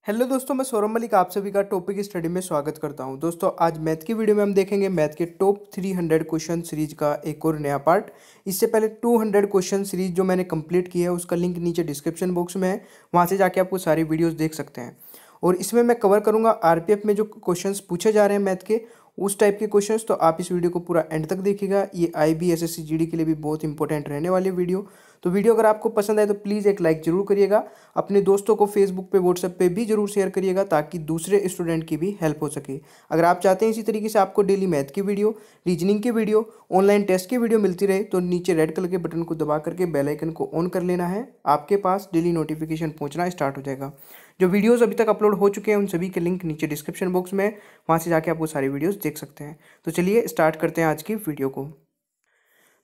Hello दोस्तों, मैं सौरभ मलिक आप सभी का टॉपिक स्टडी में स्वागत करता हूं। दोस्तों, आज मैथ की वीडियो में हम देखेंगे मैथ के टॉप 300 क्वेश्चन सीरीज का एक और नया पार्ट। इससे पहले 200 क्वेश्चन सीरीज जो मैंने कंप्लीट की है उसका लिंक नीचे डिस्क्रिप्शन बॉक्स में है, वहां से जाके आपको सारी वीडियोस देख सकते हैं। और इसमें मैं कवर करूंगा आरपीएफ में जो क्वेश्चंस पूछे जा रहे हैं मैथ के, उस टाइप के क्वेश्चंस। तो आप इस वीडियो को पूरा एंड तक देखिएगा। ये आईबी एसएससी जीडी के लिए भी बहुत इंपॉर्टेंट रहने वाली वीडियो। तो वीडियो अगर आपको पसंद आए तो प्लीज़ एक लाइक जरूर करिएगा। अपने दोस्तों को फेसबुक पे व्हाट्सएप पे भी जरूर शेयर करिएगा ताकि दूसरे स्टूडेंट की भी हेल्प हो सके। अगर आप चाहते हैं इसी तरीके से आपको डेली मैथ की वीडियो, रीजनिंग की वीडियो, ऑनलाइन टेस्ट की वीडियो मिलती रहे तो नीचे रेड कलर के बटन को दबा करके बेल आइकन को ऑन कर लेना है। आपके पास डेली नोटिफिकेशन पहुंचना स्टार्ट हो जाएगा। जो वीडियोस अभी तक अपलोड हो चुके हैं उन सभी के लिंक नीचे डिस्क्रिप्शन बॉक्स में, वहाँ से जाके आप वो सारी वीडियोस देख सकते हैं। तो चलिए स्टार्ट करते हैं आज की वीडियो को।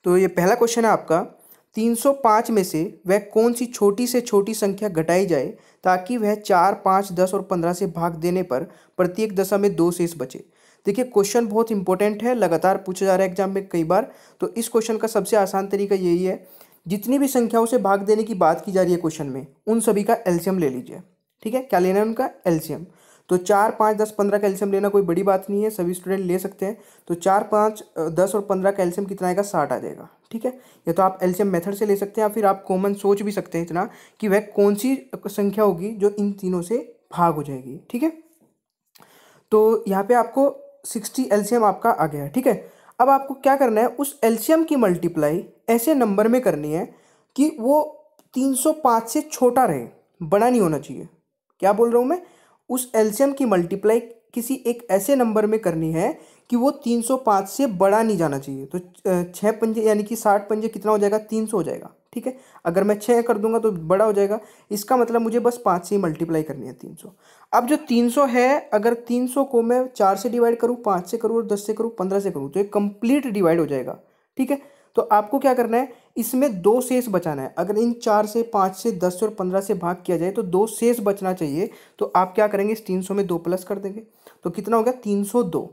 तो ये पहला क्वेश्चन है आपका, 305 में से वह कौन सी छोटी से छोटी संख्या घटाई जाए ताकि वह 4, 5, 10 और 15 से भाग देने पर प्रत्येक दशा में 2 शेष बचे। देखिए, क्वेश्चन बहुत इंपॉर्टेंट है, लगातार पूछा जा रहा है एग्जाम में कई बार। तो इस क्वेश्चन का सबसे आसान तरीका यही है, जितनी भी संख्याओं से भाग देने की बात की जा रही है क्वेश्चन में, उन सभी का एलसीएम ले लीजिए। ठीक है, क्या लेना है उनका एलसीएम। तो 4, 5, 10, 15 का एलसीएम लेना कोई बड़ी बात नहीं है, सभी स्टूडेंट ले सकते हैं। तो 4, 5, 10 और 15 का एलसीएम कितना आएगा, 60 आ जाएगा। ठीक है, या तो आप एलसीएम मेथड से ले सकते हैं या फिर आप कॉमन सोच भी सकते हैं इतना कि वह कौन सी संख्या होगी जो इन तीनों से भाग हो जाएगी। ठीक है, तो यहाँ पे आपको 60 एलसीएम आपका आ गया है। ठीक है, अब आपको क्या करना है, उस एलसीएम की मल्टीप्लाई ऐसे नंबर में करनी है कि वो 305 से छोटा रहे, बड़ा नहीं होना चाहिए। क्या बोल रहा हूँ मैं, उस एलसीएम की मल्टीप्लाई किसी एक ऐसे नंबर में करनी है कि वो 305 से बड़ा नहीं जाना चाहिए। तो 6 पंजे यानी कि 60 पंजे कितना हो जाएगा, 300 हो जाएगा। ठीक है, अगर मैं 6 कर दूंगा तो बड़ा हो जाएगा। इसका मतलब मुझे बस 5 से ही मल्टीप्लाई करनी है 300। अब जो 300 है, अगर 300 को मैं 4 से डिवाइड करूँ, 5 से करूँ, 10 से करूँ, 15 से करूँ तो ये कंप्लीट डिवाइड हो जाएगा। ठीक है, तो आपको क्या करना है, इसमें 2 शेष बचाना है। अगर इन 4 से, 5 से, 10 से और 15 से भाग किया जाए तो 2 शेष बचना चाहिए। तो आप क्या करेंगे, इस 300 में 2 प्लस कर देंगे तो कितना हो गया, 302।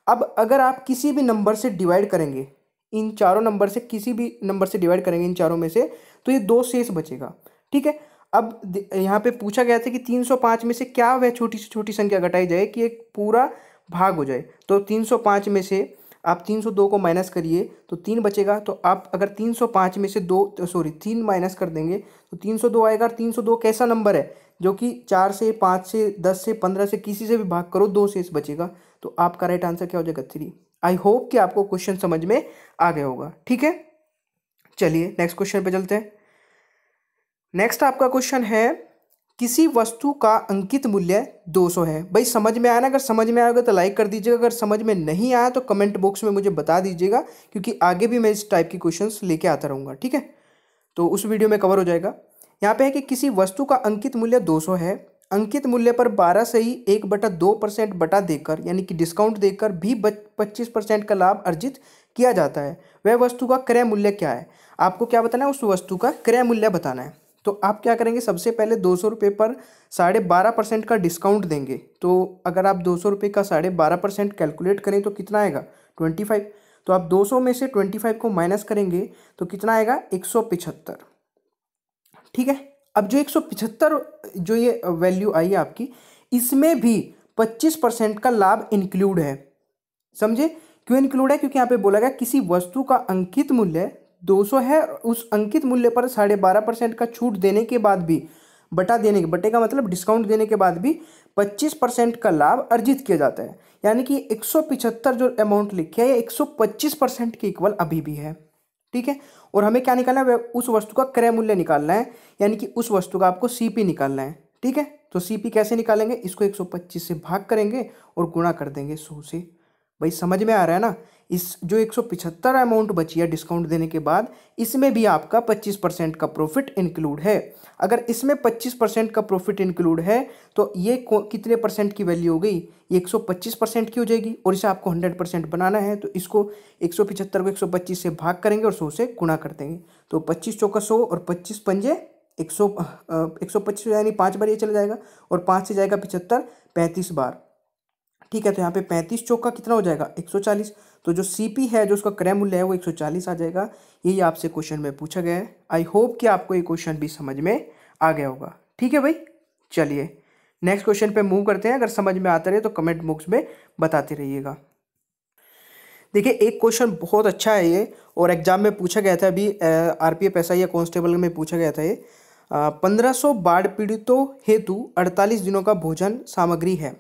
अब अगर आप किसी भी नंबर से डिवाइड करेंगे, इन चारों नंबर से किसी भी नंबर से डिवाइड करेंगे इन चारों में से, तो ये 2 शेष बचेगा। ठीक है, अब यहाँ पे पूछा गया था कि 305 में से क्या वह छोटी से छोटी संख्या घटाई जाए कि एक पूरा भाग हो जाए। तो 305 में से आप 302 को माइनस करिए तो 3 बचेगा। तो आप अगर 305 में से 3 माइनस कर देंगे तो 302 आएगा। 302 कैसा नंबर है, जो कि 4 से, 5 से, 10 से, 15 से किसी से भी भाग करो 2 शेष बचेगा। तो आपका राइट आंसर क्या हो जाएगा, 3। आई होप कि आपको क्वेश्चन समझ में आ गया होगा। ठीक है, चलिए नेक्स्ट क्वेश्चन पे चलते हैं। नेक्स्ट आपका क्वेश्चन है, किसी वस्तु का अंकित मूल्य 200 है। भाई समझ में आया ना, अगर समझ में आएगा तो लाइक कर दीजिएगा, अगर समझ में नहीं आया तो कमेंट बॉक्स में मुझे बता दीजिएगा, क्योंकि आगे भी मैं इस टाइप की क्वेश्चंस लेके आता रहूँगा। ठीक है, तो उस वीडियो में कवर हो जाएगा। यहाँ पे है कि किसी वस्तु का अंकित मूल्य 200 है, अंकित मूल्य पर 12 से ही 1/2% बटा देकर यानी कि डिस्काउंट देकर भी 25% का लाभ अर्जित किया जाता है। वह वस्तु का क्रय मूल्य क्या है। आपको क्या बताना है, उस वस्तु का क्रय मूल्य बताना है। तो आप क्या करेंगे, सबसे पहले 200 रुपये पर 12.5% का डिस्काउंट देंगे। तो अगर आप 200 रुपये का 12.5% कैलकुलेट करें तो कितना आएगा, 25। तो आप 200 में से 25 को माइनस करेंगे तो कितना आएगा, 175। ठीक है, अब जो 175 जो ये वैल्यू आई है आपकी, इसमें भी 25% का लाभ इंक्लूड है। समझे, क्यों इंक्लूड है, क्योंकि यहाँ पे बोला गया किसी वस्तु का अंकित मूल्य 200 है, उस अंकित मूल्य पर 12.5% का छूट देने के बाद भी, बटे का मतलब डिस्काउंट देने के बाद भी 25% का लाभ अर्जित किया जाता है। यानी कि 175 जो अमाउंट लिखा है 125% के इक्वल अभी भी है। ठीक है, और हमें क्या निकालना है, उस वस्तु का क्रय मूल्य निकालना है, यानी कि उस वस्तु का आपको सीपी निकालना है। ठीक है, तो सीपी कैसे निकालेंगे, इसको 125 से भाग करेंगे और गुणा कर देंगे 100 से। भाई समझ में आ रहा है ना, इस जो 175 अमाउंट बची है डिस्काउंट देने के बाद, इसमें भी आपका 25% का प्रॉफिट इंक्लूड है। अगर इसमें 25% का प्रॉफिट इंक्लूड है तो ये कितने परसेंट की वैल्यू हो गई, ये 125% की हो जाएगी। और इसे आपको 100% बनाना है तो इसको 175 को 125 से भाग करेंगे और 100 से गुणा कर देंगे। तो 25 चौका 100 और 25 पंजे 125 यानी 5 बार ये चला जाएगा और 5 से जाएगा 75, 35 बार। ठीक है, तो यहाँ पे 35 चौका कितना हो जाएगा, 140। तो जो सीपी है, जो उसका क्रय मूल्य है, वो 140 आ जाएगा। यही आपसे क्वेश्चन में पूछा गया है। आई होप कि आपको ये क्वेश्चन भी समझ में आ गया होगा। ठीक है भाई, चलिए नेक्स्ट क्वेश्चन पे मूव करते हैं। अगर समझ में आता रहे तो कमेंट बॉक्स में बताते रहिएगा। देखिए एक क्वेश्चन बहुत अच्छा है ये, और एग्जाम में पूछा गया था अभी, आरपीएफ एसआई या कांस्टेबल में पूछा गया था ये। 1500 बाढ़ पीड़ितों हेतु 48 दिनों का भोजन सामग्री है।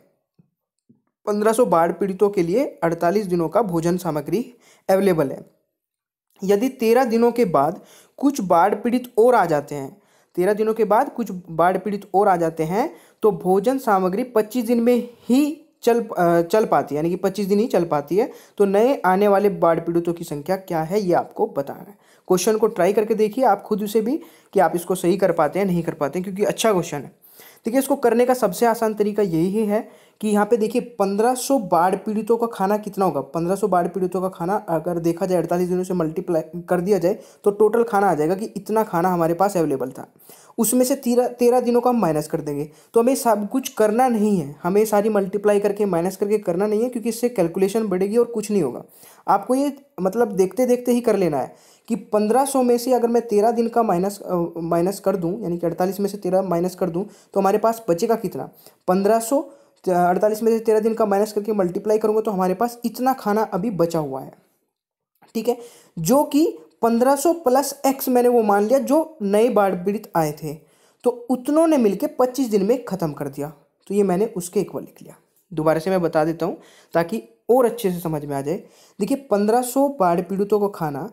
1500 बाढ़ पीड़ितों के लिए 48 दिनों का भोजन सामग्री अवेलेबल है। यदि 13 दिनों के बाद कुछ बाढ़ पीड़ित और आ जाते हैं, 13 दिनों के बाद कुछ बाढ़ पीड़ित और आ जाते हैं, तो भोजन सामग्री 25 दिन में ही चल पाती है, यानी कि 25 दिन ही चल पाती है। तो नए आने वाले बाढ़ पीड़ितों की संख्या क्या है ये आपको बताना है। क्वेश्चन को ट्राई करके देखिए आप खुद उसे भी, कि आप इसको सही कर पाते हैं नहीं कर पाते हैं, क्योंकि अच्छा क्वेश्चन है। देखिए इसको करने का सबसे आसान तरीका यही है कि यहाँ पे देखिए 1500 बाढ़ पीड़ितों का खाना कितना होगा। 1500 बाढ़ पीड़ितों का खाना अगर देखा जाए 48 दिनों से मल्टीप्लाई कर दिया जाए तो टोटल खाना आ जाएगा कि इतना खाना हमारे पास अवेलेबल था। उसमें से 13 दिनों का हम माइनस कर देंगे। तो हमें सब कुछ करना नहीं है, हमें सारी मल्टीप्लाई करके माइनस करके करना नहीं है, क्योंकि इससे कैलकुलेशन बढ़ेगी और कुछ नहीं होगा। आपको ये मतलब देखते देखते ही कर लेना है कि 1500 में से अगर मैं 13 दिन का माइनस कर दूं, यानी कि 48 में से 13 माइनस कर दूं, तो हमारे पास बचेगा कितना। 1500 48 में से 13 दिन का माइनस करके मल्टीप्लाई करूंगा तो हमारे पास इतना खाना अभी बचा हुआ है, ठीक है। जो कि 1500 प्लस एक्स मैंने वो मान लिया जो नए बाढ़ पीड़ित आए थे, तो उतनों ने मिलकर 25 दिन में ख़त्म कर दिया। तो ये मैंने उसके इक्वल लिख लिया। दोबारा से मैं बता देता हूँ ताकि और अच्छे से समझ में आ जाए। देखिए 1500 बाढ़ पीड़ितों को खाना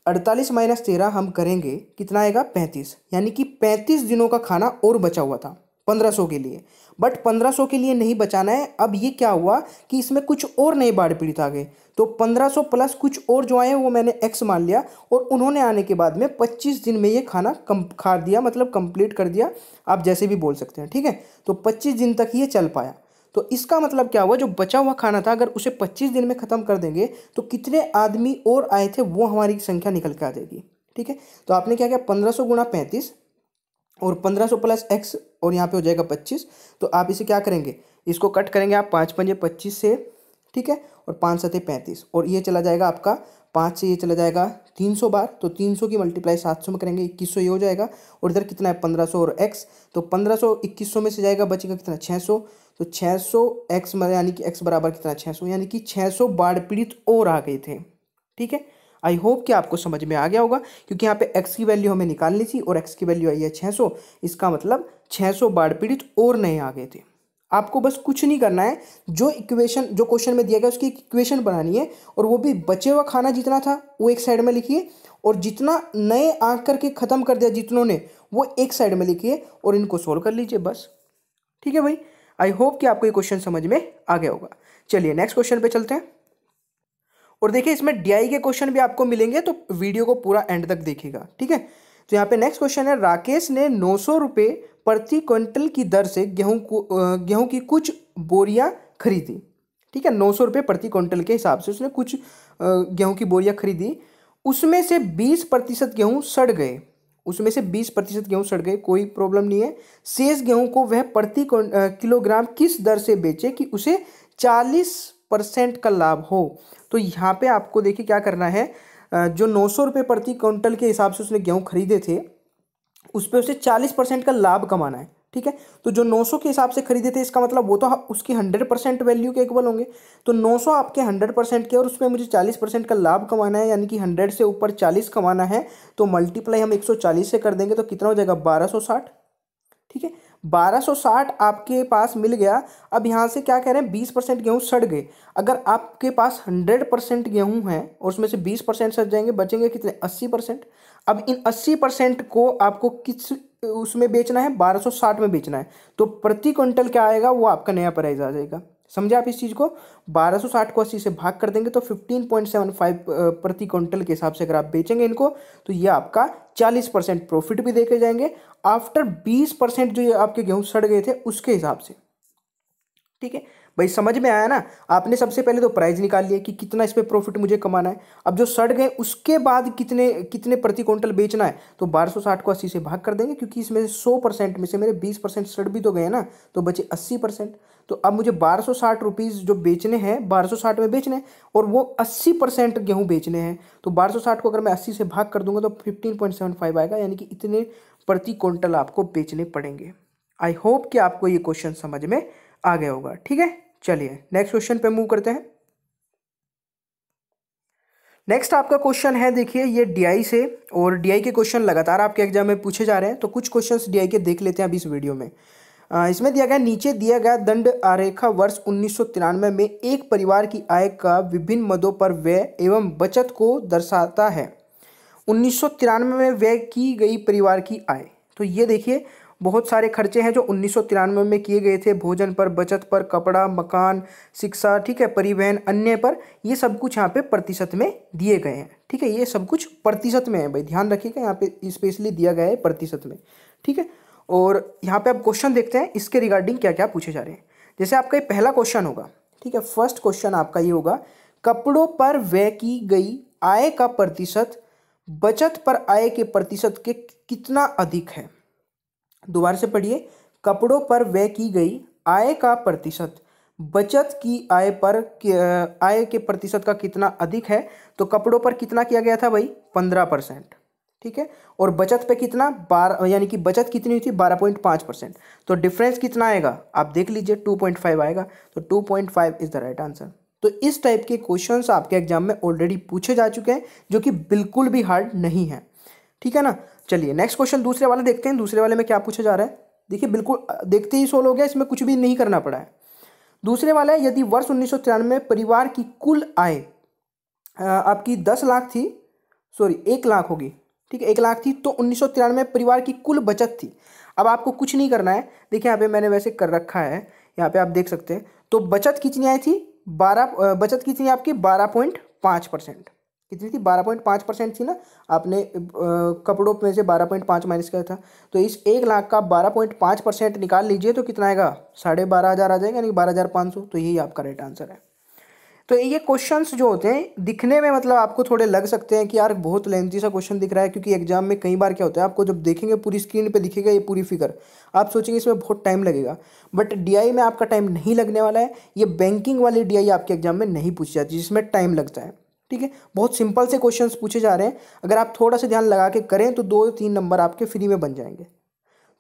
48 माइनस 13 हम करेंगे, कितना आएगा 35, यानी कि 35 दिनों का खाना और बचा हुआ था 1500 के लिए। बट 1500 के लिए नहीं बचाना है। अब ये क्या हुआ कि इसमें कुछ और नए बाढ़ पीड़ित आ गए, तो 1500 प्लस कुछ और जो आए हैं वो मैंने एक्स मान लिया, और उन्होंने आने के बाद में 25 दिन में ये खाना खा दिया, मतलब कंप्लीट कर दिया, आप जैसे भी बोल सकते हैं, ठीक है। तो 25 दिन तक ये चल पाया। तो इसका मतलब क्या हुआ, जो बचा हुआ खाना था अगर उसे 25 दिन में ख़त्म कर देंगे तो कितने आदमी और आए थे वो हमारी संख्या निकल के आ जाएगी, ठीक है। तो आपने क्या किया, 1500 गुणा 35 और 1500 प्लस एक्स, और यहाँ पे हो जाएगा 25। तो आप इसे क्या करेंगे, इसको कट करेंगे आप 5 पंजे 25 से, ठीक है, और 5 सते 35, और ये चला जाएगा आपका 5 से ये चला जाएगा 300 बार, तो 300 की मल्टीप्लाई 700 में करेंगे 2100 ये हो जाएगा। और इधर कितना है 1500 और एक्स, तो 1500 2100 में से जाएगा, बचेगा कितना 600, तो 600 एक्स यानी कि एक्स बराबर कितना 600, यानी कि 600 बाढ़ पीड़ित और आ गए थे, ठीक है। आई होप कि आपको समझ में आ गया होगा, क्योंकि यहाँ पे x की वैल्यू हमें निकालनी थी और x की वैल्यू आई है 600। इसका मतलब 600 बाढ़ पीड़ित और नए आ गए थे। आपको बस कुछ नहीं करना है, जो इक्वेशन जो क्वेश्चन में दिया गया उसकी इक्वेशन बनानी है, और वो भी बचे हुआ खाना जितना था वो एक साइड में लिखिए, और जितना नए आ करके ख़त्म कर दिया जितनों ने वो एक साइड में लिखिए, और इनको सोल्व कर लीजिए बस, ठीक है भाई। आई होप कि आपको ये क्वेश्चन समझ में आ गया होगा। चलिए नेक्स्ट क्वेश्चन पे चलते हैं। और देखिए इसमें डीआई के क्वेश्चन भी आपको मिलेंगे, तो वीडियो को पूरा एंड तक देखिएगा, ठीक है। तो यहाँ पे नेक्स्ट क्वेश्चन है, राकेश ने 900 रुपये प्रति क्विंटल की दर से गेहूं की कुछ बोरियां खरीदी, ठीक है। 900 रुपये प्रति क्विंटल के हिसाब से उसने कुछ गेहूं की बोरियां खरीदी। उसमें से 20% गेहूं सड़ गए, उसमें से 20% गेहूं सड़ गए, कोई प्रॉब्लम नहीं है। शेष गेहूं को वह प्रति किलोग्राम किस दर से बेचे कि उसे 40% का लाभ हो। तो यहाँ पे आपको देखिए क्या करना है, जो 900 रुपये प्रति क्विंटल के हिसाब से उसने गेहूं खरीदे थे उस पर उसे 40% का लाभ कमाना है, ठीक है। तो जो 900 के हिसाब से खरीदे थे इसका मतलब वो तो उसकी 100% वैल्यू के इक्वल होंगे। तो 900 आपके 100% के, और उसमें मुझे 40% का लाभ कमाना है, यानी कि 100 से ऊपर 40 कमाना है। तो मल्टीप्लाई हम 140 से कर देंगे तो कितना हो जाएगा 1260, ठीक है। 1260 आपके पास मिल गया। अब यहाँ से क्या कह रहे हैं, 20% गेहूँ सड़ गए। अगर आपके पास 100% गेहूँ है और उसमें से 20% सड़ जाएंगे, बचेंगे कितने 80%। अब इन 80% को आपको किस उसमें बेचना है, 1260 में बेचना है। तो प्रति क्विंटल क्या आएगा, वो आपका नया प्राइस आ जाएगा। समझे आप इस चीज़ को, 1260 को 80 से भाग कर देंगे तो 15.75 प्रति क्विंटल के हिसाब से अगर आप बेचेंगे इनको, तो ये आपका 40% प्रॉफिट भी देके जाएंगे आफ्टर 20% जो ये आपके गेहूं सड़ गए थे उसके हिसाब से, ठीक है भाई। समझ में आया ना। आपने सबसे पहले तो प्राइस निकाल लिया कि कितना इस पे प्रॉफिट मुझे कमाना है। अब जो सड़ गए उसके बाद कितने कितने प्रति क्विंटल बेचना है, तो 1260 को 80 से भाग कर देंगे, क्योंकि इसमें 100% में से मेरे 20% सड़ भी तो गए ना, तो बचे 80%। तो अब मुझे 1260 रुपीज़ जो बेचने हैं 1260 में बेचने हैं, और वो 80% गेहूँ बेचने हैं। तो 1260 को अगर मैं 80 से भाग कर दूंगा तो 15.75 आएगा, यानी कि इतने प्रति क्विंटल आपको बेचने पड़ेंगे, आई होप कि आपको ये क्वेश्चन समझ में आ गया होगा। ठीक है, चलिए नेक्स्ट क्वेश्चन पे मूव करते हैं। नेक्स्ट आपका क्वेश्चन है, देखिए ये डीआई से, और डीआई के क्वेश्चन लगातार आपके एग्जाम में पूछे जा रहे हैं, तो कुछ क्वेश्चंस डीआई के देख लेते हैं अभी इस वीडियो में। इसमें दिया गया, नीचे दिया गया दंड आरेखा वर्ष 1993 में एक परिवार की आय का विभिन्न मदों पर व्यय एवं बचत को दर्शाता है। 1993 में व्यय की गई परिवार की आय, तो ये देखिए बहुत सारे खर्चे हैं जो 1993 में किए गए थे, भोजन पर, बचत पर, कपड़ा, मकान, शिक्षा, ठीक है, परिवहन, अन्य पर, ये सब कुछ यहाँ पे प्रतिशत में दिए गए हैं। ठीक है, ये सब कुछ प्रतिशत में है भाई, ध्यान रखिएगा, यहाँ पे स्पेशली दिया गया है प्रतिशत में। ठीक है, और यहाँ पे अब क्वेश्चन देखते हैं इसके रिगार्डिंग क्या क्या पूछे जा रहे हैं। जैसे आपका ये पहला क्वेश्चन होगा, ठीक है, फर्स्ट क्वेश्चन आपका ये होगा, कपड़ों पर व्यय की गई आय का प्रतिशत बचत पर आय के प्रतिशत के कितना अधिक है। दोबारा से पढ़िए, कपड़ों पर व्यय की गई आय का प्रतिशत बचत की आय पर आय के प्रतिशत का कितना अधिक है। तो कपड़ों पर कितना किया गया था भाई, 15%। ठीक है, और बचत पे कितना, 12, यानी कि बचत कितनी हुई थी, 12.5%। तो डिफरेंस कितना आएगा आप देख लीजिए, 2.5 आएगा। तो 2.5 इज द राइट आंसर। तो इस टाइप के क्वेश्चंस आपके एग्जाम में ऑलरेडी पूछे जा चुके हैं, जो कि बिल्कुल भी हार्ड नहीं है। ठीक है ना, चलिए नेक्स्ट क्वेश्चन दूसरे वाले देखते हैं। दूसरे वाले में क्या पूछा जा रहा है, देखिए बिल्कुल देखते ही सोल्व हो गया, इसमें कुछ भी नहीं करना पड़ा है। दूसरे वाला है, यदि वर्ष 1993 में परिवार की कुल आय आपकी 10 लाख थी, सॉरी 1 लाख होगी, ठीक है, 1 लाख थी, तो 1993 में परिवार की कुल बचत थी। अब आपको कुछ नहीं करना है, देखिए यहाँ पे मैंने वैसे कर रखा है, यहाँ पे आप देख सकते हैं। तो बचत कितनी आई थी, बचत कितनी आपकी 12.5%। कितनी थी, 12.5% थी ना। आपने कपड़ों में से 12.5 माइनस किया था, तो इस 1 लाख का 12.5% निकाल लीजिए तो कितना आएगा, 12,500 आ जाएगा, यानी 12,500। तो यही आपका राइट आंसर है। तो ये क्वेश्चंस जो होते हैं दिखने में मतलब आपको थोड़े लग सकते हैं कि यार बहुत लेंथी सा क्वेश्चन दिख रहा है, क्योंकि एग्जाम में कई बार क्या होता है, आपको जब देखेंगे पूरी स्क्रीन पे दिखेगा ये पूरी फिगर, आप सोचेंगे इसमें बहुत टाइम लगेगा, बट डीआई में आपका टाइम नहीं लगने वाला है। ये बैंकिंग वाली डीआई आपके एग्जाम में नहीं पूछी जाती जिसमें टाइम लगता है। ठीक है, बहुत सिंपल से क्वेश्चंस पूछे जा रहे हैं, अगर आप थोड़ा सा ध्यान लगा के करें तो 2-3 नंबर आपके फ्री में बन जाएंगे।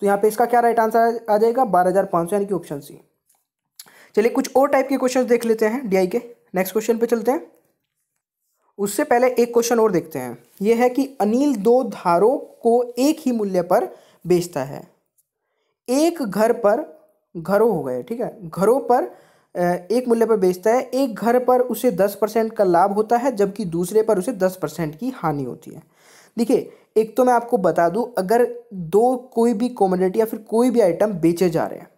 तो यहाँ पे इसका क्या राइट आंसर आ जाएगा, 12,500, यानी कि ऑप्शन सी। चलिए कुछ और टाइप के क्वेश्चंस देख लेते हैं डीआई के। नेक्स्ट क्वेश्चन पे चलते हैं। उससे पहले एक क्वेश्चन और देखते हैं। यह है कि अनिल 2 धारों को एक ही मूल्य पर बेचता है। एक घर पर, घरों हो गए, ठीक है, घरों पर एक मूल्य पर बेचता है। एक घर पर उसे 10% का लाभ होता है, जबकि दूसरे पर उसे 10% की हानि होती है। देखिए, एक तो मैं आपको बता दूं, अगर दो कोई भी कमोडिटी या फिर कोई भी आइटम बेचे जा रहे हैं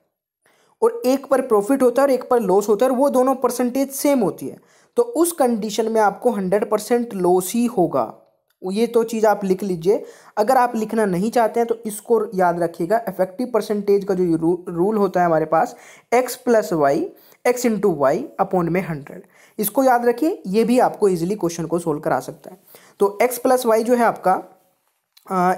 और एक पर प्रॉफिट होता है और एक पर लॉस होता है, और वो दोनों परसेंटेज सेम होती है, तो उस कंडीशन में आपको 100% लॉस ही होगा। ये तो चीज़ आप लिख लीजिए। अगर आप लिखना नहीं चाहते हैं तो इसको याद रखिएगा, इफेक्टिव परसेंटेज का जो रूल होता है हमारे पास, x + y, x × y upon में 100, इसको याद रखिए। ये भी आपको इजीली क्वेश्चन को सोल्व करा सकता है। तो x + y जो है आपका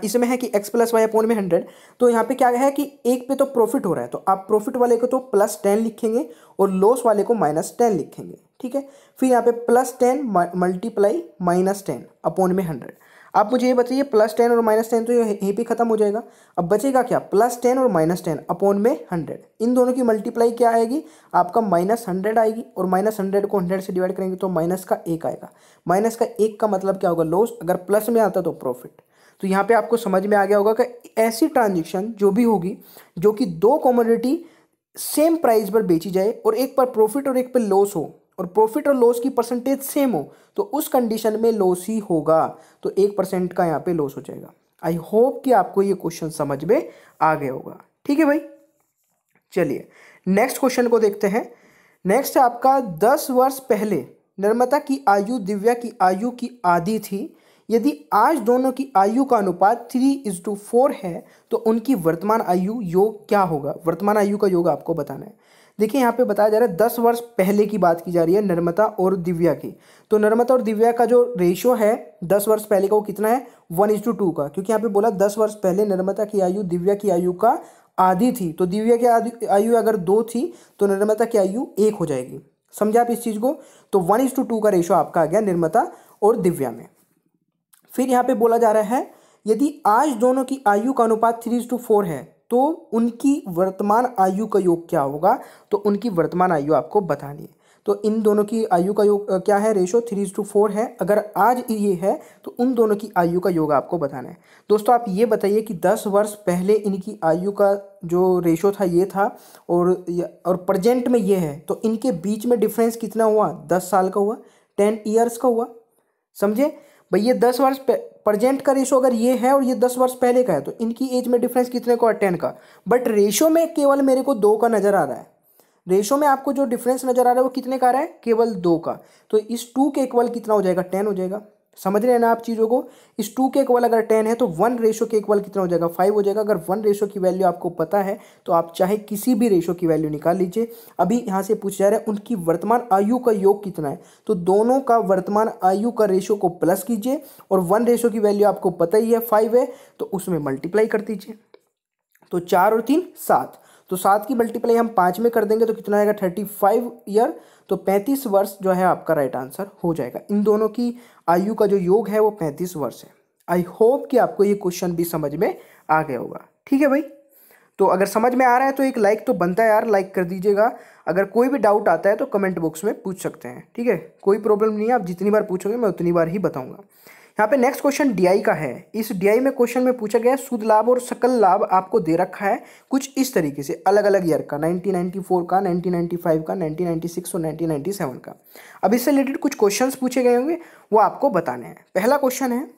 इसमें है कि x + y अपॉन में 100। तो यहाँ पे क्या है कि एक पे तो प्रॉफिट हो रहा है, तो आप प्रॉफिट वाले को तो +10 लिखेंगे और लॉस वाले को -10 लिखेंगे। ठीक है, फिर यहाँ पे +10 मल्टीप्लाई -10 अपॉन में 100। आप मुझे ये बताइए, +10 और -10 तो यहीं पे खत्म हो जाएगा। अब बचेगा क्या, +10 और -10 अपॉन में 100। इन दोनों की मल्टीप्लाई क्या आएगी आपका, -100 आएगी, और -100 को 100 से डिवाइड करेंगे तो -1 आएगा। -1 का मतलब क्या होगा, लॉस। अगर प्लस में आता तो प्रॉफिट। तो यहाँ पे आपको समझ में आ गया होगा कि ऐसी ट्रांजैक्शन जो भी होगी, जो कि दो कमोडिटी सेम प्राइस पर बेची जाए और एक पर प्रॉफिट और एक पर लॉस हो, और प्रॉफिट और लॉस की परसेंटेज सेम हो, तो उस कंडीशन में लॉस ही होगा। तो 1% का यहाँ पे लॉस हो जाएगा। आई होप कि आपको ये क्वेश्चन समझ में आ गया होगा। ठीक है भाई, चलिए नेक्स्ट क्वेश्चन को देखते हैं। नेक्स्ट है आपका, 10 वर्ष पहले नर्मदा की आयु दिव्या की आयु की आधी थी। यदि आज दोनों की आयु का अनुपात 3:4 है तो उनकी वर्तमान आयु योग क्या होगा। वर्तमान आयु का योग आपको बताना है। देखिए यहाँ पे बताया जा रहा है 10 वर्ष पहले की बात की जा रही है नर्मदा और दिव्या की। तो नर्मदा और दिव्या का जो रेशियो है 10 वर्ष पहले का, वो कितना है, 1:2 का, क्योंकि यहाँ पे बोला 10 वर्ष पहले नर्मदा की आयु दिव्या की आयु का आधी थी। तो दिव्या की आयु अगर 2 थी तो नर्मदा की आयु 1 हो जाएगी। समझे आप इस चीज़ को। तो 1:2 का रेशियो आपका आ गया नर्मदा और दिव्या में। फिर यहाँ पे बोला जा रहा है, यदि आज दोनों की आयु का अनुपात 3:4 है तो उनकी वर्तमान आयु का योग क्या होगा, तो उनकी वर्तमान आयु आपको बतानी है। तो इन दोनों की आयु का योग क्या है, रेशो 3:4 है। अगर आज ये है तो उन दोनों की आयु का योग आपको बताना है। दोस्तों आप ये बताइए कि 10 वर्ष पहले इनकी आयु का जो रेशो था ये था, और प्रेजेंट में ये है, तो इनके बीच में डिफरेंस कितना हुआ, 10 साल का हुआ, 10 ईयर्स का हुआ। समझे भाई, ये 10 वर्ष प्रेजेंट का रेशो अगर ये है और ये 10 वर्ष पहले का है, तो इनकी एज में डिफरेंस कितने का, 10 का। बट रेशो में केवल मेरे को 2 का नजर आ रहा है। रेशो में आपको जो डिफरेंस नजर आ रहा है वो कितने का आ रहा है, केवल 2 का। तो इस 2 के इक्वल कितना हो जाएगा, 10 हो जाएगा। समझ रहे हैं ना आप चीज़ों को। इस 2 के इक्वल अगर 10 है तो 1 रेशो के इक्वल कितना हो जाएगा, 5 हो जाएगा। अगर 1 रेशो की वैल्यू आपको पता है तो आप चाहे किसी भी रेशो की वैल्यू निकाल लीजिए। अभी यहाँ से पूछा जा रहा है उनकी वर्तमान आयु का योग कितना है, तो दोनों का वर्तमान आयु का रेशो को प्लस कीजिए, और 1 रेशो की वैल्यू आपको पता ही है 5 है, तो उसमें मल्टीप्लाई कर दीजिए। तो 4 और 3 7, तो 7 की मल्टीप्लाई हम 5 में कर देंगे तो कितना आएगा, 35 ईयर। तो 35 वर्ष जो है आपका राइट आंसर हो जाएगा। इन दोनों की आयु का जो योग है वो 35 वर्ष है। आई होप कि आपको ये क्वेश्चन भी समझ में आ गया होगा। ठीक है भाई, तो अगर समझ में आ रहा है तो एक लाइक तो बनता है यार, लाइक कर दीजिएगा। अगर कोई भी डाउट आता है तो कमेंट बॉक्स में पूछ सकते हैं। ठीक है, कोई प्रॉब्लम नहीं है, आप जितनी बार पूछोगे मैं उतनी बार ही बताऊंगा। यहाँ पे नेक्स्ट क्वेश्चन डीआई का है। इस डीआई में क्वेश्चन में पूछा गया शुद्ध लाभ और सकल लाभ आपको दे रखा है कुछ इस तरीके से, अलग अलग ईयर का, 1994 का, 1995 का, 1996 और 1997 का। अब इससे रिलेटेड कुछ क्वेश्चंस पूछे गए होंगे, वो आपको बताने हैं। पहला क्वेश्चन है,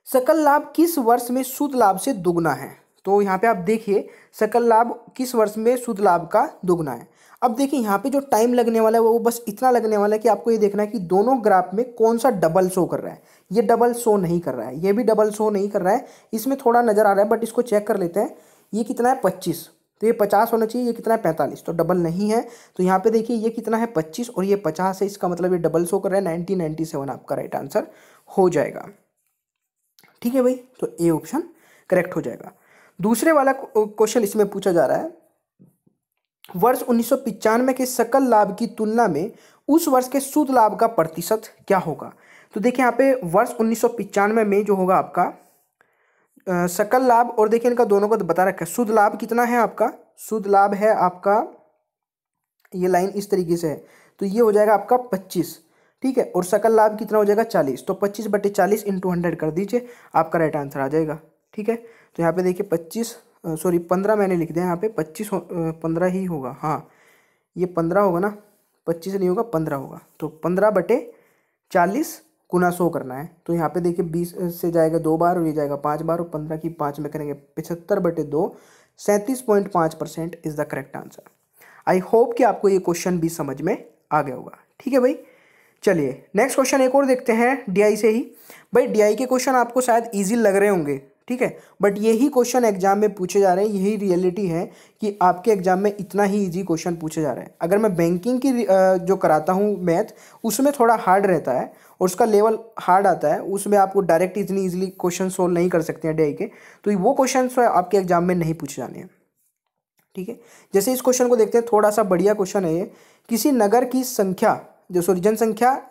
सकल लाभ किस वर्ष में शुद्ध लाभ से दुगना है। तो यहाँ पे आप देखिए सकल लाभ किस वर्ष में शुद्ध लाभ का दुगना है। अब देखिए यहाँ पे जो टाइम लगने वाला है वो बस इतना लगने वाला है कि आपको ये देखना है कि दोनों ग्राफ में कौन सा डबल शो कर रहा है। ये डबल शो नहीं कर रहा है, ये भी डबल शो नहीं कर रहा है, इसमें थोड़ा नजर आ रहा है, बट इसको चेक कर लेते हैं। ये कितना है, 25, तो ये 50 होना चाहिए। ये कितना है, 45, तो डबल नहीं है। तो यहाँ पे देखिए ये कितना है, 25 और ये 50 है, इसका मतलब ये डबल शो कर रहा है। 1997 आपका राइट आंसर हो जाएगा। ठीक है भाई, तो ए ऑप्शन करेक्ट हो जाएगा। दूसरे वाला क्वेश्चन इसमें पूछा जा रहा है, वर्ष 1995 के सकल लाभ की तुलना में उस वर्ष के शुद्ध लाभ का प्रतिशत क्या होगा। तो देखिए यहाँ पे वर्ष 1995 में जो होगा आपका सकल लाभ, और देखिए इनका दोनों को बता रखा है। शुद्ध लाभ कितना है आपका, शुद्ध लाभ है आपका, ये लाइन इस तरीके से है, तो ये हो जाएगा आपका 25। ठीक है, और सकल लाभ कितना हो जाएगा, 40। तो 25/40 इंटू 100 कर दीजिए, आपका राइट आंसर आ जाएगा। ठीक है, तो यहाँ पे देखिए 15 मैंने लिख दिया यहाँ पे, 15 ही होगा। हाँ, ये 15 होगा ना, 25 नहीं होगा, 15 होगा। तो 15/40 गुना 100 करना है। तो यहाँ पे देखिए 20 से जाएगा 2 बार और ये जाएगा 5 बार, और 15 की 5 में करेंगे 75/2, 37.5% is the correct answer. I hope कि आपको ये क्वेश्चन भी समझ में आ गया होगा। ठीक है भाई, चलिए नेक्स्ट क्वेश्चन एक और देखते हैं डीआई से ही। भाई डीआई के क्वेश्चन आपको शायद इजी लग रहे होंगे, ठीक है, बट यही क्वेश्चन एग्जाम में पूछे जा रहे हैं। यही रियलिटी है कि आपके एग्जाम में इतना ही इजी क्वेश्चन पूछे जा रहे हैं। अगर मैं बैंकिंग की जो कराता हूँ मैथ, उसमें थोड़ा हार्ड रहता है और उसका लेवल हार्ड आता है, उसमें आपको डायरेक्ट इतनी इजीली क्वेश्चन सोल्व नहीं कर सकते हैं डीआई के, तो वो क्वेश्चन आपके एग्जाम में नहीं पूछे जाने हैं। ठीक है, जैसे इस क्वेश्चन को देखते हैं, थोड़ा सा बढ़िया क्वेश्चन है ये। किसी नगर की संख्या जनसंख्या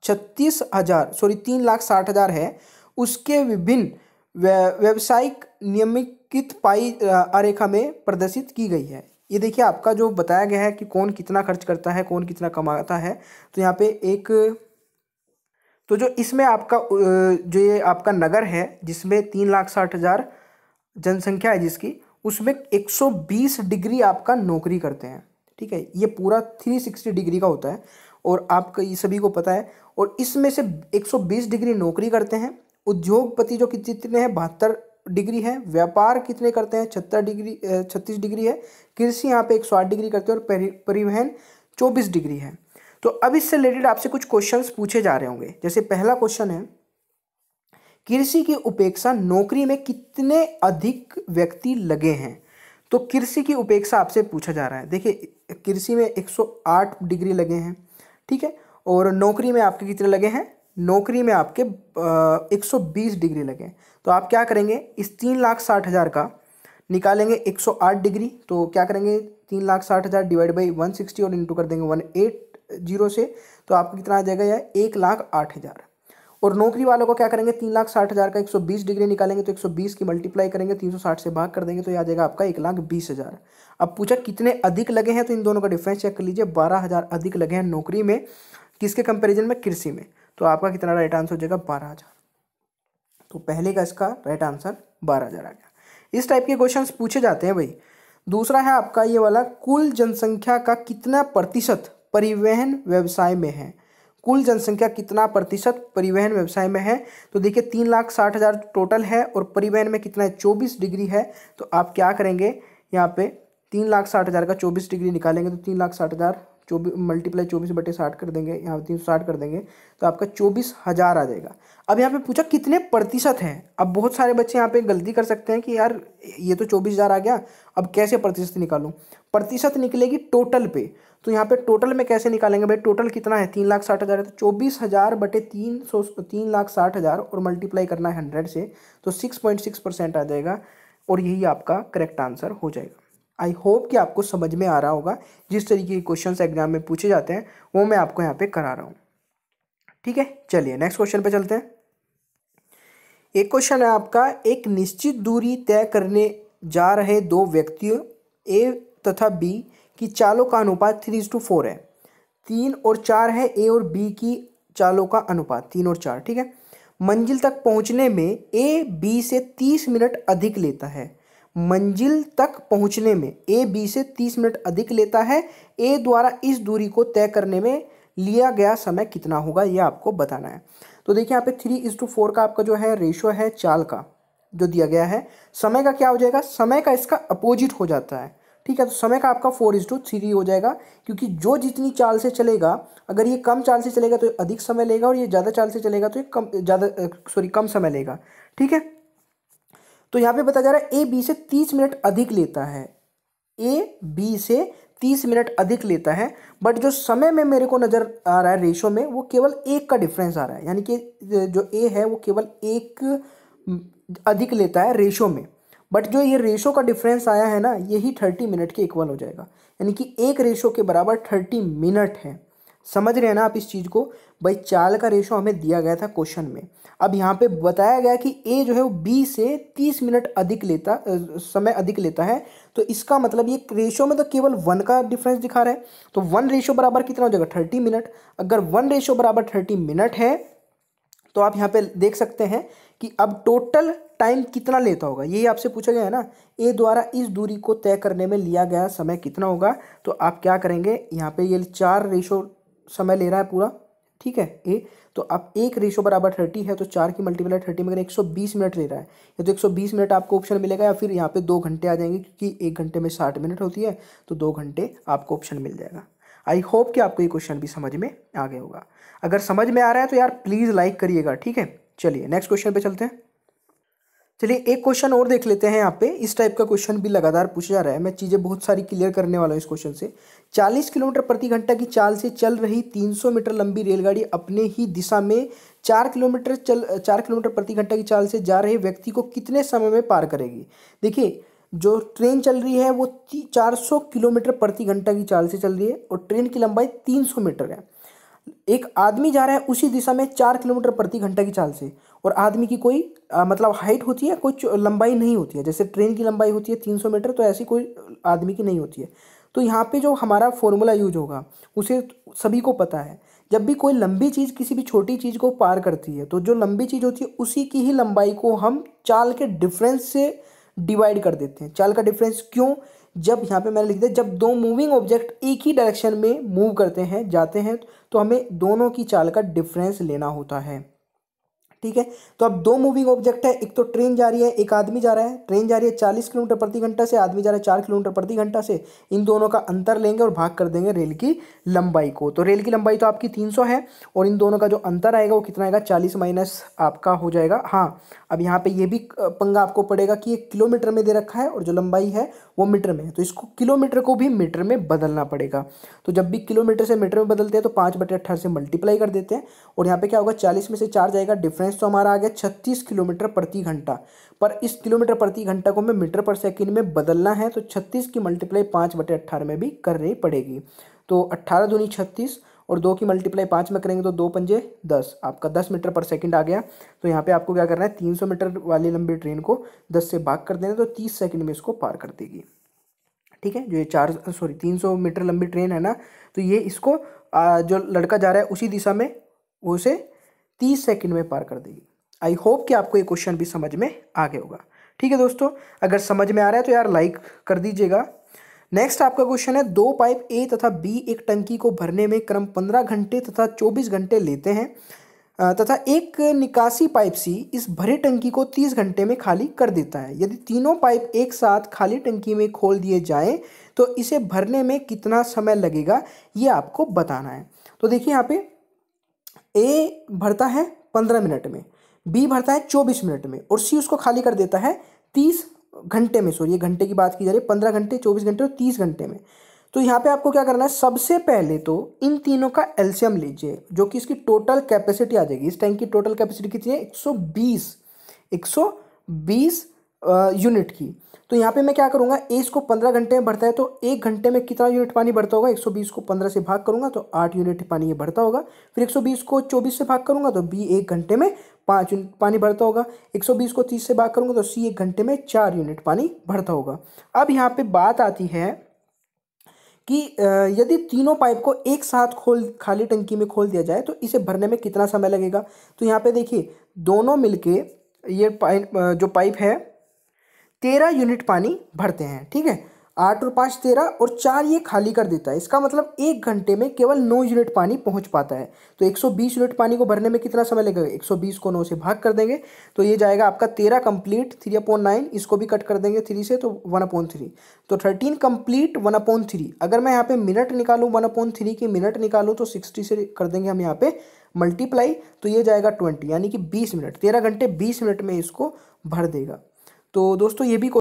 3,60,000 है, उसके विभिन्न व्यावसायिक निम्नलिखित पाई आरेखा में प्रदर्शित की गई है। ये देखिए आपका जो बताया गया है कि कौन कितना खर्च करता है, कौन कितना कमाता है। तो यहाँ पे एक, तो जो इसमें आपका जो ये आपका नगर है जिसमें 3,60,000 जनसंख्या है जिसकी, उसमें 120 डिग्री आपका नौकरी करते हैं। ठीक है, ये पूरा 360 डिग्री का होता है और आपका ये सभी को पता है। और इसमें से 120 डिग्री नौकरी करते हैं। उद्योगपति जो कितने हैं, 72 डिग्री है। व्यापार कितने करते हैं, 36 डिग्री है। कृषि यहाँ पे 108 डिग्री करते हैं और परिवहन 24 डिग्री है। तो अब इससे रिलेटेड आपसे कुछ क्वेश्चंस पूछे जा रहे होंगे। जैसे पहला क्वेश्चन है, कृषि की उपेक्षा नौकरी में कितने अधिक व्यक्ति लगे हैं। तो कृषि की उपेक्षा आपसे पूछा जा रहा है। देखिए कृषि में 108 डिग्री लगे हैं, ठीक है, और नौकरी में आपके कितने लगे हैं, नौकरी में आपके 120 डिग्री लगे हैं। तो आप क्या करेंगे, इस 3,60,000 का निकालेंगे 108 डिग्री, तो क्या करेंगे 3,60,000 डिवाइड बाई 160 और इंटू कर देंगे 180 से, तो आपको कितना आ जाएगा यार 1,08,000। और नौकरी वालों को क्या करेंगे, 3,60,000 का 120 डिग्री निकालेंगे तो 120 की मल्टीप्लाई करेंगे, 360 से भाग कर देंगे तो ये आ जाएगा आपका 1,20,000। अब पूछा कितने अधिक लगे हैं, तो इन दोनों का डिफरेंस चेक कर लीजिए, 12,000 अधिक लगे हैं नौकरी में, किसके कंपेरिजन में, कृषि में। तो आपका कितना राइट आंसर हो जाएगा, 12,000। तो पहले का इसका राइट आंसर 12,000 आ गया। इस टाइप के क्वेश्चंस पूछे जाते हैं भाई। दूसरा है आपका ये वाला, कुल जनसंख्या का कितना प्रतिशत परिवहन व्यवसाय में है। कुल जनसंख्या कितना प्रतिशत परिवहन व्यवसाय में है, तो देखिए 3,60,000 टोटल है और परिवहन में कितना है, 24 डिग्री है। तो आप क्या करेंगे, यहाँ पे 3,60,000 का 24 डिग्री निकालेंगे तो 3,60,000 24 मल्टीप्लाई 24/60 कर देंगे, यहाँ 360 कर देंगे तो आपका 24,000 आ जाएगा। अब यहाँ पे पूछा कितने प्रतिशत है। अब बहुत सारे बच्चे यहाँ पे गलती कर सकते हैं कि यार ये तो 24,000 आ गया, अब कैसे प्रतिशत निकालूं। प्रतिशत निकलेगी टोटल पे, तो यहाँ पे टोटल में कैसे निकालेंगे भाई, टोटल कितना है, 3,60,000 है तो 24,000 बटे 3,60,000 और मल्टीप्लाई करना है 100 से, तो 6.6% आ जाएगा और यही आपका करेक्ट आंसर हो जाएगा। आई होप कि आपको समझ में आ रहा होगा, जिस तरीके के क्वेश्चंस एग्जाम में पूछे जाते हैं वो मैं आपको यहाँ पे करा रहा हूँ। ठीक है, चलिए नेक्स्ट क्वेश्चन पे चलते हैं। एक क्वेश्चन है आपका, एक निश्चित दूरी तय करने जा रहे दो व्यक्तियों ए तथा बी की चालों का अनुपात 3:4 है। 3 और 4 है ए और बी की चालों का अनुपात, 3 और 4। ठीक है, मंजिल तक पहुंचने में ए बी से 30 मिनट अधिक लेता है। मंजिल तक पहुंचने में ए बी से 30 मिनट अधिक लेता है। ए द्वारा इस दूरी को तय करने में लिया गया समय कितना होगा, यह आपको बताना है। तो देखिए यहाँ पे 3:4 का आपका जो है रेशो है चाल का जो दिया गया है। समय का क्या हो जाएगा, समय का इसका अपोजिट हो जाता है। ठीक है, तो समय का आपका 4:3 हो जाएगा, क्योंकि जो जितनी चाल से चलेगा, अगर ये कम चाल से चलेगा तो अधिक समय लेगा और ये ज़्यादा चाल से चलेगा तो ये कम समय लेगा। ठीक है, तो यहाँ पे बताया जा रहा है ए बी से 30 मिनट अधिक लेता है। ए बी से 30 मिनट अधिक लेता है, बट जो समय में मेरे को नज़र आ रहा है रेशो में, वो केवल 1 का डिफरेंस आ रहा है, यानी कि जो ए है वो केवल 1 अधिक लेता है रेशो में। बट जो ये रेशो का डिफरेंस आया है ना, यही 30 मिनट के इक्वल हो जाएगा, यानी कि 1 रेशो के बराबर 30 मिनट है। समझ रहे हैं ना आप इस चीज़ को भाई, चाल का रेशो हमें दिया गया था क्वेश्चन में। अब यहाँ पे बताया गया कि ए जो है वो बी से 30 मिनट अधिक समय अधिक लेता है, तो इसका मतलब ये रेशो में तो केवल 1 का डिफरेंस दिखा रहा है। तो 1 रेशो बराबर कितना हो जाएगा, 30 मिनट। अगर 1 रेशो बराबर 30 मिनट है तो आप यहाँ पे देख सकते हैं कि अब टोटल टाइम कितना लेता होगा, यही आपसे पूछा गया है ना, ए द्वारा इस दूरी को तय करने में लिया गया समय कितना होगा। तो आप क्या करेंगे, यहाँ पे ये 4 रेशो समय ले रहा है पूरा। ठीक है, ए तो आप 1 रेशो बराबर 30 है तो 4 की मल्टीप्लाई 30 में 120 मिनट ले रहा है, या तो 120 मिनट आपको ऑप्शन मिलेगा, या फिर यहाँ पे 2 घंटे आ जाएंगे, क्योंकि 1 घंटे में 60 मिनट होती है, तो 2 घंटे आपको ऑप्शन मिल जाएगा। आई होप कि आपको ये क्वेश्चन भी समझ में आ गया होगा। अगर समझ में आ रहा है तो यार प्लीज़ लाइक करिएगा। ठीक है, चलिए नेक्स्ट क्वेश्चन पे चलते हैं। चलिए एक क्वेश्चन और देख लेते हैं। यहाँ पे इस टाइप का क्वेश्चन भी लगातार पूछा जा रहा है, मैं चीज़ें बहुत सारी क्लियर करने वाला हूँ इस क्वेश्चन से। 40 किलोमीटर प्रति घंटा की चाल से चल रही 300 मीटर लंबी रेलगाड़ी अपने ही दिशा में 4 किलोमीटर प्रति घंटा की चाल से जा रहे व्यक्ति को कितने समय में पार करेगी। देखिए जो ट्रेन चल रही है वो 400 किलोमीटर प्रति घंटा की चाल से चल रही है और ट्रेन की लंबाई 300 मीटर है। एक आदमी जा रहा है उसी दिशा में 4 किलोमीटर प्रति घंटा की चाल से, और आदमी की कोई मतलब हाइट होती है, कुछ लंबाई नहीं होती है। जैसे ट्रेन की लंबाई होती है 300 मीटर, तो ऐसी कोई आदमी की नहीं होती है। तो यहाँ पे जो हमारा फॉर्मूला यूज होगा उसे सभी को पता है। जब भी कोई लंबी चीज़ किसी भी छोटी चीज़ को पार करती है, तो जो लंबी चीज़ होती है उसी की ही लंबाई को हम चाल के डिफरेंस से डिवाइड कर देते हैं। चाल का डिफरेंस क्यों, जब यहाँ पे मैंने लिख दिया, जब दो मूविंग ऑब्जेक्ट एक ही डायरेक्शन में मूव करते हैं, जाते हैं, तो हमें दोनों की चाल का डिफरेंस लेना होता है। ठीक है, तो अब 2 मूविंग ऑब्जेक्ट है, एक तो ट्रेन जा रही है, एक आदमी जा रहा है। ट्रेन जा रही है 40 किलोमीटर प्रति घंटा से, आदमी जा रहा है 4 किलोमीटर प्रति घंटा से। इन दोनों का अंतर लेंगे और भाग कर देंगे रेल की लंबाई को। तो रेल की लंबाई तो आपकी 300 है और इन दोनों का जो अंतर आएगा वो कितना आएगा, 40 माइनस आपका हो जाएगा। हाँ, अब यहाँ पे ये भी पंगा आपको पड़ेगा कि ये किलोमीटर में दे रखा है और जो लंबाई है वो मीटर में है, तो इसको किलोमीटर को भी मीटर में बदलना पड़ेगा। तो जब भी किलोमीटर से मीटर में बदलते हैं तो 5/18 से मल्टीप्लाई कर देते हैं, और यहाँ पे क्या होगा, 40 में से 4 जाएगा, डिफरेंस तो हमारा आ गया 36 किलोमीटर प्रति घंटा। पर इस किलोमीटर प्रति घंटा को हमें मीटर पर सेकंड में बदलना है, तो 36 की मल्टीप्लाई 5/18 में भी करनी पड़ेगी। तो 18 दूनी 36 और 2 की मल्टीप्लाई 5 में करेंगे तो 2 पंजे 10, आपका 10 मीटर पर सेकंड आ गया। तो यहाँ पे आपको क्या करना है, 300 मीटर वाली लंबी ट्रेन को 10 से भाग कर देना तो 30 सेकंड में इसको पार कर देगी। ठीक है, जो ये 300 मीटर लंबी ट्रेन है ना, तो ये इसको जो लड़का जा रहा है उसी दिशा में वो उसे 30 सेकंड में पार कर देगी। आई होप कि आपको ये क्वेश्चन भी समझ में आ गया होगा। ठीक है दोस्तों, अगर समझ में आ रहा है तो यार लाइक कर दीजिएगा। नेक्स्ट आपका क्वेश्चन है, 2 पाइप ए तथा बी एक टंकी को भरने में क्रम 15 घंटे तथा 24 घंटे लेते हैं तथा एक निकासी पाइप सी इस भरे टंकी को 30 घंटे में खाली कर देता है। यदि तीनों पाइप एक साथ खाली टंकी में खोल दिए जाएं तो इसे भरने में कितना समय लगेगा, ये आपको बताना है। तो देखिए यहाँ पे ए भरता है 15 मिनट में, बी भरता है 24 मिनट में और सी उसको खाली कर देता है 30 घंटे में। सॉरी, ये घंटे की बात की जा रही है, 15 घंटे, 24 घंटे और 30 घंटे में। तो यहाँ पे आपको क्या करना है, सबसे पहले तो इन तीनों का एलसीएम लीजिए, जो कि इसकी टोटल कैपेसिटी आ जाएगी। इस टैंक की टोटल कैपेसिटी कितनी है, 120 यूनिट की। तो यहाँ पे मैं क्या करूँगा, ए इसको 15 घंटे में भरता है तो 1 घंटे में कितना यूनिट पानी भरता होगा, 120 को 15 से भाग करूँगा तो 8 यूनिट पानी ये भरता होगा। फिर 120 को 24 से भाग करूँगा तो बी 1 घंटे में 5 यूनिट पानी भरता होगा। 120 को 30 से भाग करूँगा तो सी 1 घंटे में 4 यूनिट पानी भरता होगा। अब यहाँ पे बात आती है कि यदि तीनों पाइप को एक साथ खाली टंकी में खोल दिया जाए तो इसे भरने में कितना समय लगेगा। तो यहाँ पे देखिए, दोनों मिलके ये जो पाइप है 13 यूनिट पानी भरते हैं। ठीक है, 8 और 5 13 और 4 ये खाली कर देता है। इसका मतलब 1 घंटे में केवल 9 यूनिट पानी पहुंच पाता है। तो 120 यूनिट पानी को भरने में कितना समय लगेगा, 120 को 9 से भाग कर देंगे तो ये जाएगा आपका 13 कंप्लीट 3/9, इसको भी कट कर देंगे 3 से तो 1/3, तो 13 कंप्लीट 1/3। अगर मैं यहाँ पे मिनट निकालूँ 1/3 की मिनट निकालूँ तो 60 से कर देंगे हम यहाँ पे मल्टीप्लाई, तो ये जाएगा 20, यानी कि 20 मिनट, 13 घंटे 20 मिनट में इसको भर देगा। तो दोस्तों ये भी